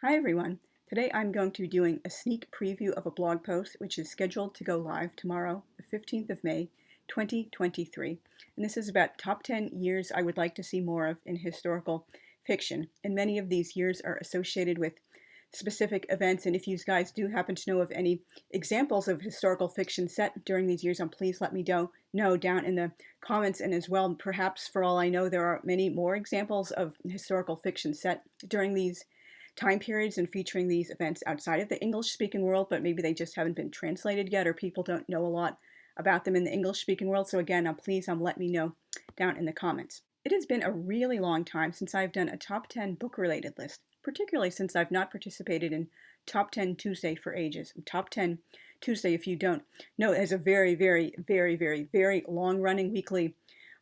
Hi everyone. Today I'm going to be doing a sneak preview of a blog post which is scheduled to go live tomorrow, the 15th of May, 2023. And this is about top 10 years I would like to see more of in historical fiction. And many of these years are associated with specific events. And if you guys do happen to know of any examples of historical fiction set during these years, please let me know down in the comments. And as well, perhaps for all I know, there are many more examples of historical fiction set during these time periods and featuring these events outside of the English-speaking world, but maybe they just haven't been translated yet or people don't know a lot about them in the English-speaking world. So again, please let me know down in the comments. It has been a really long time since I've done a top 10 book-related list, particularly since I've not participated in Top 10 Tuesday for ages. Top 10 Tuesday, if you don't know, is a very, very, very, very, very long-running weekly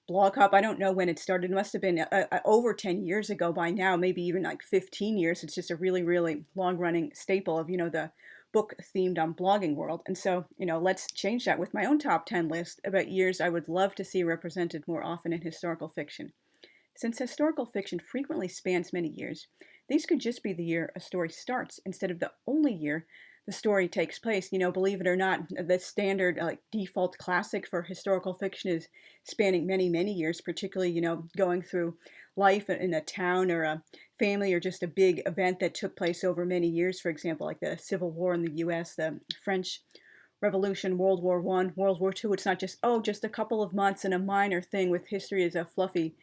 blog hop. I don't know when it started. It must have been over 10 years ago by now, maybe even like 15 years. It's just a really, really long-running staple of, the book-themed blogging world. And so, let's change that with my own top 10 list about years I would love to see represented more often in historical fiction. Since historical fiction frequently spans many years, these could just be the year a story starts instead of the only year the story takes place. Believe it or not, the standard default classic for historical fiction is spanning many, many years, particularly, going through life in a town or a family or just a big event that took place over many years. For example, like the Civil War in the US, the French Revolution, World War I, World War II. It's not just a couple of months and a minor thing with history as a fluffy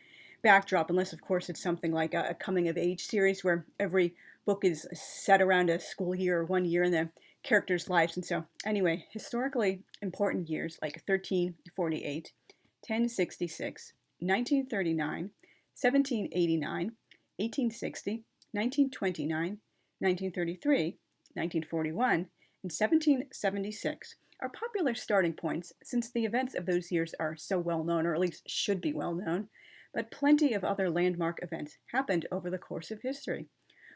backdrop, unless, of course, it's something like a coming-of-age series where every book is set around a school year or 1 year in the characters' lives. And so, anyway, historically important years like 1348, 1066, 1939, 1789, 1860, 1929, 1933, 1941, and 1776 are popular starting points since the events of those years are so well known, or at least should be well known, but plenty of other landmark events happened over the course of history.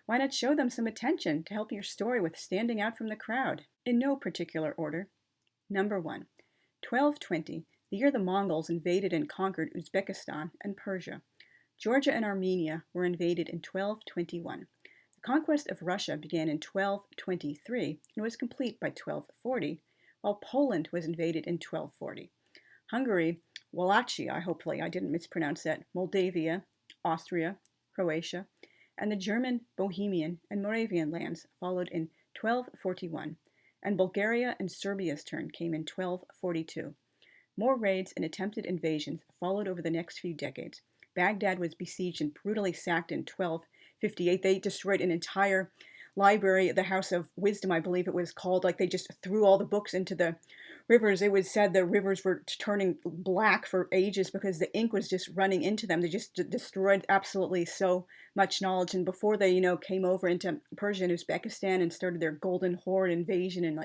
Why not show them some attention to help your story with standing out from the crowd? In no particular order. Number 1. 1220, the year the Mongols invaded and conquered Uzbekistan and Persia. Georgia and Armenia were invaded in 1221. The conquest of Russia began in 1223 and was complete by 1240, while Poland was invaded in 1240. Hungary, Wallachia, hopefully I didn't mispronounce that, Moldavia, Austria, Croatia, and the German, Bohemian, and Moravian lands followed in 1241, and Bulgaria and Serbia's turn came in 1242. More raids and attempted invasions followed over the next few decades. Baghdad was besieged and brutally sacked in 1258. They destroyed an entire library, the House of Wisdom, I believe it was called. They just threw all the books into the rivers. It was said the rivers were turning black for ages because the ink was just running into them. They just destroyed absolutely so much knowledge. And before they, came over into Persia and Uzbekistan and started their Golden Horde invasion and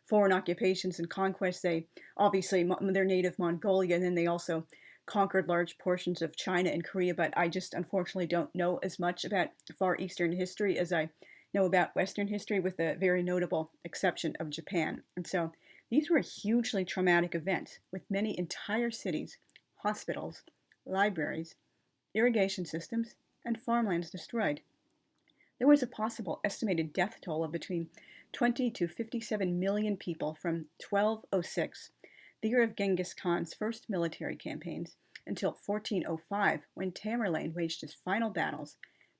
foreign occupations and conquests, they obviously, their native Mongolia, and then they also conquered large portions of China and Korea. But I just unfortunately don't know as much about Far Eastern history as I know about Western history, with the very notable exception of Japan. And so these were hugely traumatic events, with many entire cities, hospitals, libraries, irrigation systems, and farmlands destroyed. There was a possible estimated death toll of between 20 to 57 million people from 1206, the year of Genghis Khan's first military campaigns, until 1405, when Tamerlane waged his final battles.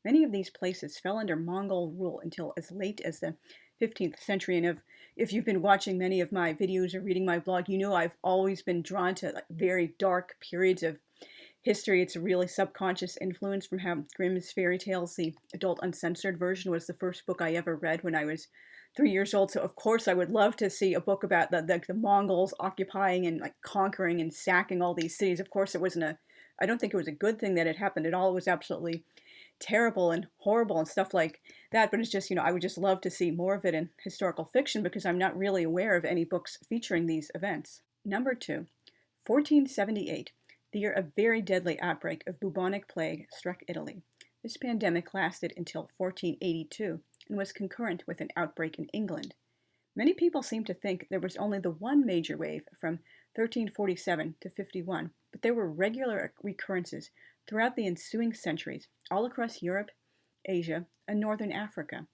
Many of these places fell under Mongol rule until as late as the 15th century. And if you've been watching many of my videos or reading my blog, you know I've always been drawn to very dark periods of history. It's a really subconscious influence from how Grimm's fairy tales, the adult uncensored version, was the first book I ever read when I was 3 years old. So of course I would love to see a book about the Mongols occupying and conquering and sacking all these cities. Of course, I don't think it was a good thing that it happened at all. It was absolutely terrible and horrible and stuff like that. But it's just, I would just love to see more of it in historical fiction because I'm not really aware of any books featuring these events. Number 2, 1478, the year a very deadly outbreak of bubonic plague struck Italy. This pandemic lasted until 1482 and was concurrent with an outbreak in England. Many people seem to think there was only the one major wave from 1347 to 51, but there were regular recurrences throughout the ensuing centuries, all across Europe, Asia, and northern Africa.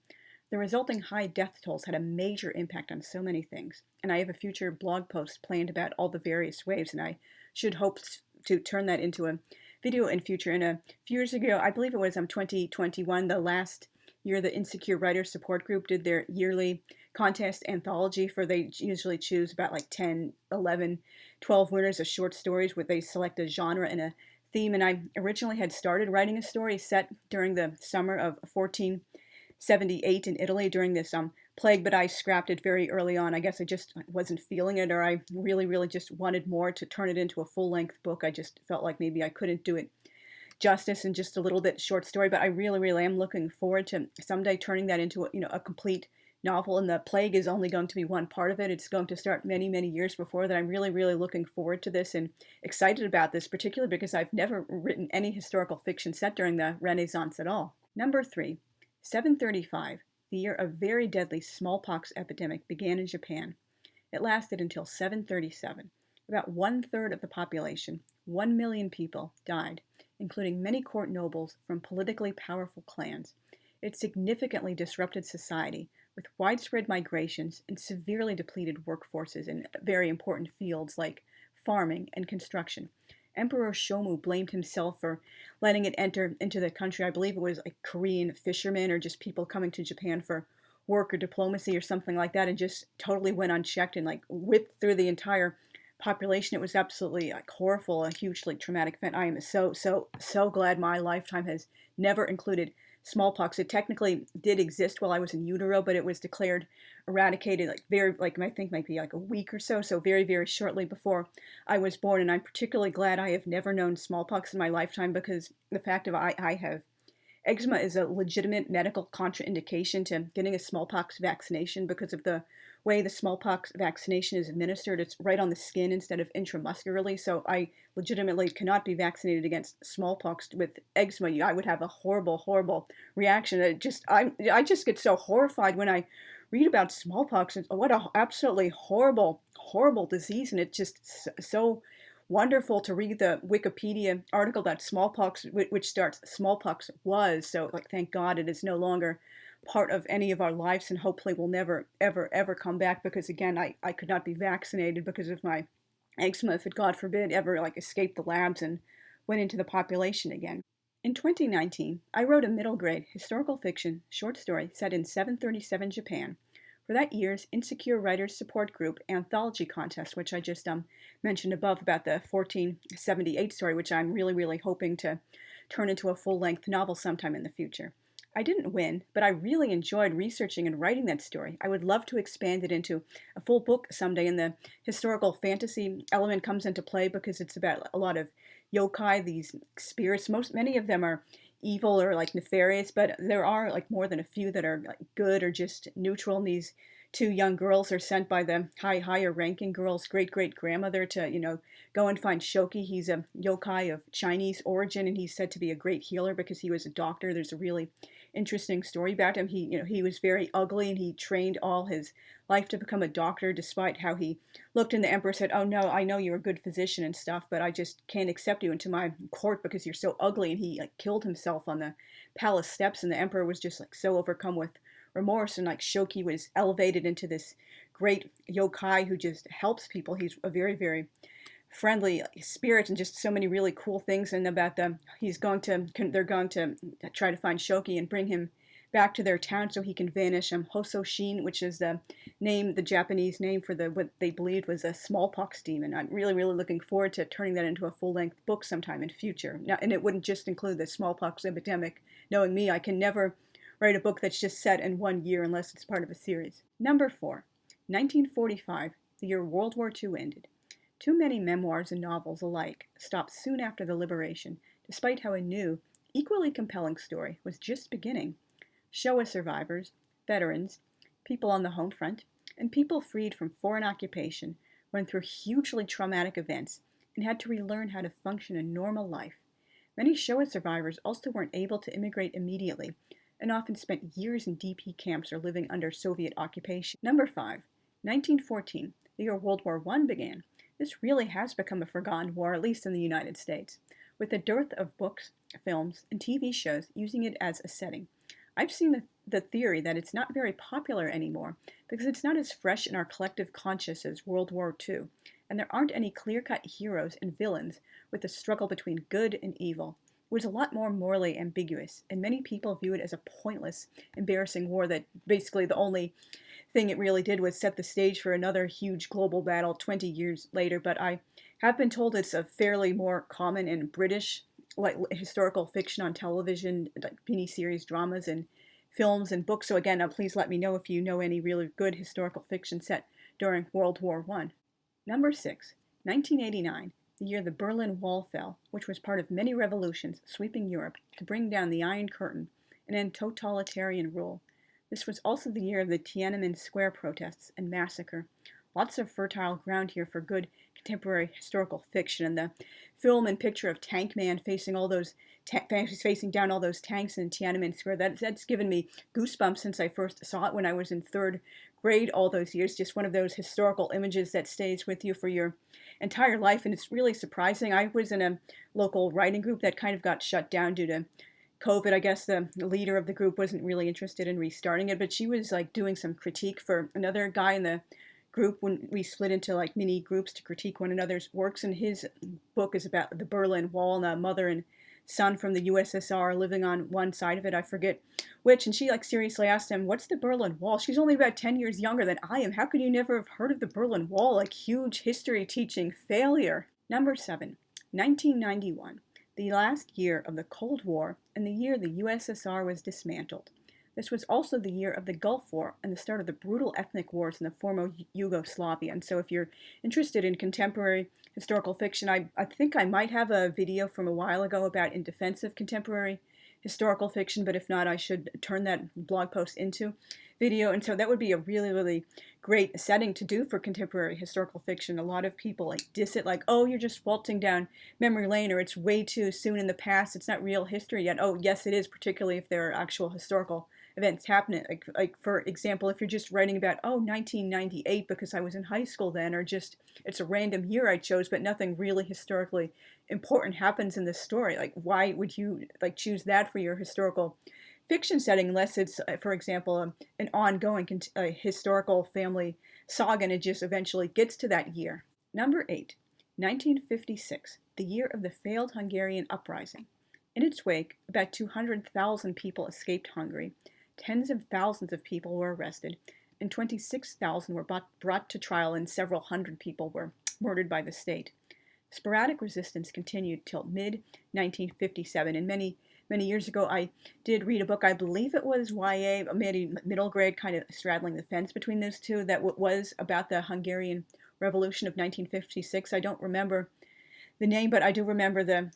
The resulting high death tolls had a major impact on so many things, and I have a future blog post planned about all the various waves, and I should hope to turn that into a video in future. And a few years ago, I believe it was 2021, the last year the Insecure Writers Support Group did their yearly contest anthology for they usually choose about like 10, 11, 12 winners of short stories where they select a genre and a theme. And I originally had started writing a story set during the summer of 1478 in Italy during this plague, but I scrapped it very early on. I guess I just wasn't feeling it, or I really just wanted more to turn it into a full-length book. I just felt like maybe I couldn't do it justice in just a little bit short story, but I really am looking forward to someday turning that into a complete novel. And the plague is only going to be one part of it. It's going to start many years before that. I'm really looking forward to this and excited about this, particularly because I've never written any historical fiction set during the Renaissance at all. Number 3, 735, the year a very deadly smallpox epidemic began in Japan. It lasted until 737. About 1/3 of the population, 1 million people, died, including many court nobles from politically powerful clans. It significantly disrupted society, with widespread migrations and severely depleted workforces in very important fields like farming and construction. Emperor Shomu blamed himself for letting it enter into the country. I believe it was like Korean fishermen or just people coming to Japan for work or diplomacy or something like that, and just totally went unchecked and like whipped through the entire population. It was absolutely like horrible, a hugely traumatic event. I am so glad my lifetime has never included smallpox. It technically did exist while I was in utero, but it was declared eradicated I think maybe like a week or so very shortly before I was born. And I'm particularly glad I have never known smallpox in my lifetime, because the fact of I have eczema is a legitimate medical contraindication to getting a smallpox vaccination because of the way the smallpox vaccination is administered. It's right on the skin instead of intramuscularly, so I legitimately cannot be vaccinated against smallpox. With eczema, I would have a horrible reaction. I just get so horrified when I read about smallpox. And what a absolutely horrible disease, and it's just so wonderful to read the Wikipedia article that smallpox, which starts smallpox was. So like, thank God it is no longer part of any of our lives, and hopefully will never ever come back, because again, I could not be vaccinated because of my eczema if it, God forbid, ever like escaped the labs and went into the population again. In 2019, I wrote a middle grade historical fiction short story set in 737 Japan for that year's Insecure Writers Support Group anthology contest, which I just mentioned above about the 1478 story, which I'm really hoping to turn into a full-length novel sometime in the future. I didn't win, but I really enjoyed researching and writing that story. I would love to expand it into a full book someday, and the historical fantasy element comes into play because it's about a lot of yokai, these spirits. Many of them are evil or like nefarious, but there are like more than a few that are like good or just neutral. And these two young girls are sent by the higher ranking girl's great grandmother to go and find Shoki. He's a yokai of Chinese origin, and he's said to be a great healer because he was a doctor. There's a really interesting story about him. He was very ugly, and he trained all his life to become a doctor, despite how he looked. And the emperor said, "Oh no, I know you're a good physician and stuff, but I just can't accept you into my court because you're so ugly." And he like killed himself on the palace steps, and the emperor was just like so overcome with remorse, and like Shoki was elevated into this great yokai who just helps people. He's a very friendly spirit, and just so many really cool things. And about them, they're going to try to find Shoki and bring him back to their town so he can vanish. Hososhin, which is the Japanese name for what they believed was a smallpox demon. I'm really looking forward to turning that into a full-length book sometime in future. Now, and it wouldn't just include the smallpox epidemic. Knowing me, I can never write a book that's just set in 1 year unless it's part of a series. Number 4, 1945, the year World War II ended. Too many memoirs and novels alike stopped soon after the liberation, despite how a new, equally compelling story was just beginning. Showa survivors, veterans, people on the home front, and people freed from foreign occupation went through hugely traumatic events and had to relearn how to function a normal life. Many Showa survivors also weren't able to immigrate immediately, and often spent years in DP camps or living under Soviet occupation. Number 5, 1914, the year World War I began. This really has become a forgotten war, at least in the United States, with a dearth of books, films, and TV shows using it as a setting. I've seen the theory that it's not very popular anymore because it's not as fresh in our collective conscious as World War II, and there aren't any clear-cut heroes and villains with the struggle between good and evil. It was a lot more morally ambiguous, and many people view it as a pointless, embarrassing war that basically the only thing it really did was set the stage for another huge global battle 20 years later. But I have been told it's a fairly more common in British like historical fiction on television, like miniseries, dramas, and films and books. So again, please let me know if you know any really good historical fiction set during World War I. Number 6, 1989, the year the Berlin Wall fell, which was part of many revolutions sweeping Europe to bring down the Iron Curtain and end totalitarian rule. This was also the year of the Tiananmen Square protests and massacre. Lots of fertile ground here for good contemporary historical fiction, and the film and picture of Tank Man facing all those facing down all those tanks in Tiananmen Square. That's given me goosebumps since I first saw it when I was in 3rd grade all those years. Just one of those historical images that stays with you for your entire life, and it's really surprising. I was in a local writing group that kind of got shut down due to COVID. I guess the leader of the group wasn't really interested in restarting it, but she was like doing some critique for another guy in the group when we split into like mini groups to critique one another's works, and his book is about the Berlin Wall and a mother and son from the USSR living on one side of it, I forget which, and she like seriously asked him, what's the Berlin Wall? She's only about 10 years younger than I am. How could you never have heard of the Berlin Wall? Like huge history teaching failure. Number 7, 1991, the last year of the Cold War and the year the USSR was dismantled. This was also the year of the Gulf War and the start of the brutal ethnic wars in the former Yugoslavia. And so if you're interested in contemporary historical fiction, I think I might have a video from a while ago about in defense of contemporary historical fiction, but if not, I should turn that blog post into video. And so that would be a really, really great setting to do for contemporary historical fiction. A lot of people like diss it, like, oh, you're just waltzing down memory lane, or it's way too soon in the past, it's not real history yet. Oh, yes, it is, particularly if there are actual historical events happening. Like for example, if you're just writing about, oh, 1998 because I was in high school then, or just it's a random year I chose, but nothing really historically important happens in this story. Like, why would you like choose that for your historical fiction setting unless it's, for example, an ongoing historical family saga and it just eventually gets to that year. Number 8, 1956, the year of the failed Hungarian Uprising. In its wake, about 200,000 people escaped Hungary, tens of thousands of people were arrested, and 26,000 were brought to trial, and several hundred people were murdered by the state. Sporadic resistance continued till mid-1957, and many years ago I did read a book, I believe it was YA, maybe middle grade, kind of straddling the fence between those two, that was about the Hungarian Revolution of 1956. I don't remember the name, but I do remember the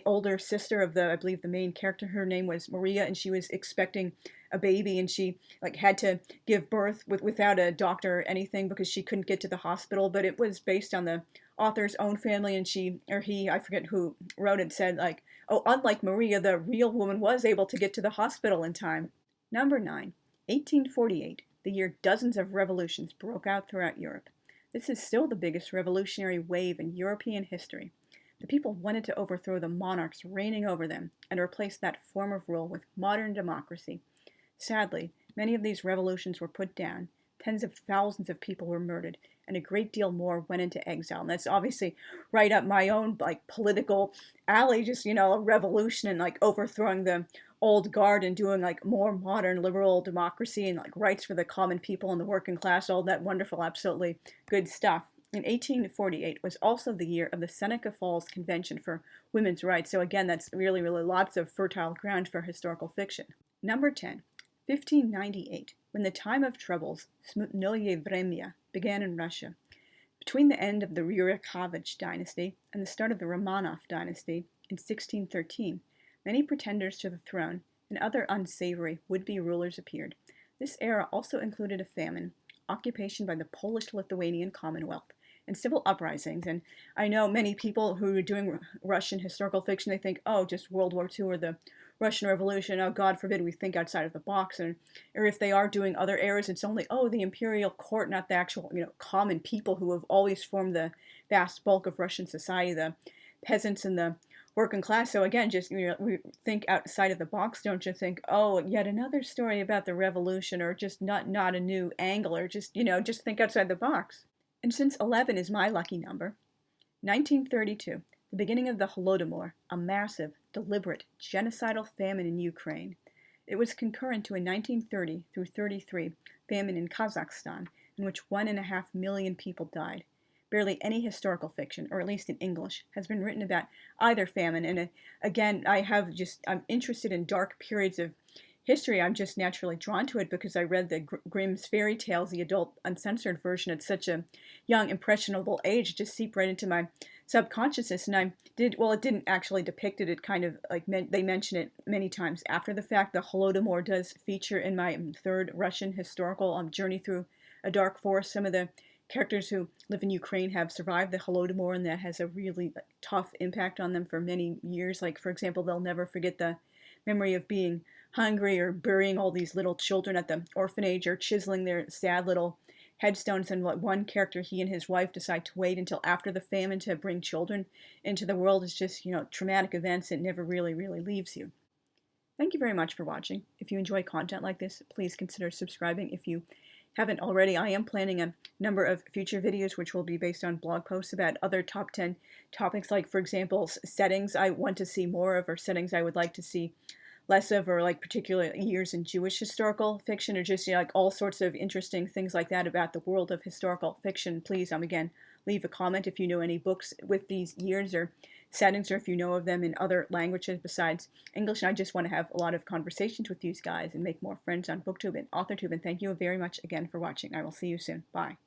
older sister of I believe the main character, her name was Maria, and she was expecting a baby, and she like had to give birth without a doctor or anything because she couldn't get to the hospital. But it was based on the author's own family, and she, or he, I forget who wrote it, said like, oh, unlike Maria, the real woman was able to get to the hospital in time. Number 9, 1848, the year dozens of revolutions broke out throughout Europe. This is still the biggest revolutionary wave in European history. The people wanted to overthrow the monarchs reigning over them and replace that form of rule with modern democracy. Sadly, many of these revolutions were put down, tens of thousands of people were murdered, and a great deal more went into exile. And that's obviously right up my own like political alley, just, you know, a revolution and like overthrowing the old guard and doing like more modern liberal democracy and like rights for the common people and the working class, all that wonderful, absolutely good stuff. In 1848 was also the year of the Seneca Falls Convention for Women's Rights. So again, that's really, really lots of fertile ground for historical fiction. Number 10, 1598, when the time of troubles, Smutnoye Vremya, began in Russia. Between the end of the Rurikhovich dynasty and the start of the Romanov dynasty in 1613, many pretenders to the throne and other unsavory would-be rulers appeared. This era also included a famine, occupation by the Polish-Lithuanian Commonwealth, and civil uprisings. And I know many people who are doing Russian historical fiction, they think, oh, just World War II or the Russian Revolution. Oh, God forbid we think outside of the box. Or if they are doing other eras, it's only, oh, the imperial court, not the actual, common people who have always formed the vast bulk of Russian society, the peasants and the working class. So again, just we think outside of the box. Don't you think, oh, yet another story about the revolution, or just not a new angle, or just just think outside the box. And since 11 is my lucky number, 1932, the beginning of the Holodomor, a massive, deliberate, genocidal famine in Ukraine. It was concurrent to a 1930 through 33 famine in Kazakhstan, in which 1.5 million people died. Barely any historical fiction, or at least in English, has been written about either famine. And again, I'm interested in dark periods of history. I'm just naturally drawn to it because I read the Grimm's fairy tales, the adult uncensored version, at such a young, impressionable age. It just seeped right into my subconsciousness. And it didn't actually depict it. It kind of, like, they mention it many times after the fact. The Holodomor does feature in my third Russian historical journey through a dark forest. Some of the characters who live in Ukraine have survived the Holodomor, and that has a really tough impact on them for many years. Like, for example, they'll never forget the memory of being hungry, or burying all these little children at the orphanage, or chiseling their sad little headstones. And what one character, he and his wife, decide to wait until after the famine to bring children into the world. Is just, traumatic events. It never really leaves you. Thank you very much for watching. If you enjoy content like this, please consider subscribing if you haven't already. I am planning a number of future videos which will be based on blog posts about other top 10 topics, like, for example, settings I want to see more of, or settings I would like to see less of, or like particular years in Jewish historical fiction, or just like all sorts of interesting things like that about the world of historical fiction. Please, again, leave a comment if you know any books with these years or settings, or if you know of them in other languages besides English. And I just want to have a lot of conversations with these guys and make more friends on booktube and authortube. And thank you very much again for watching. I will see you soon. Bye.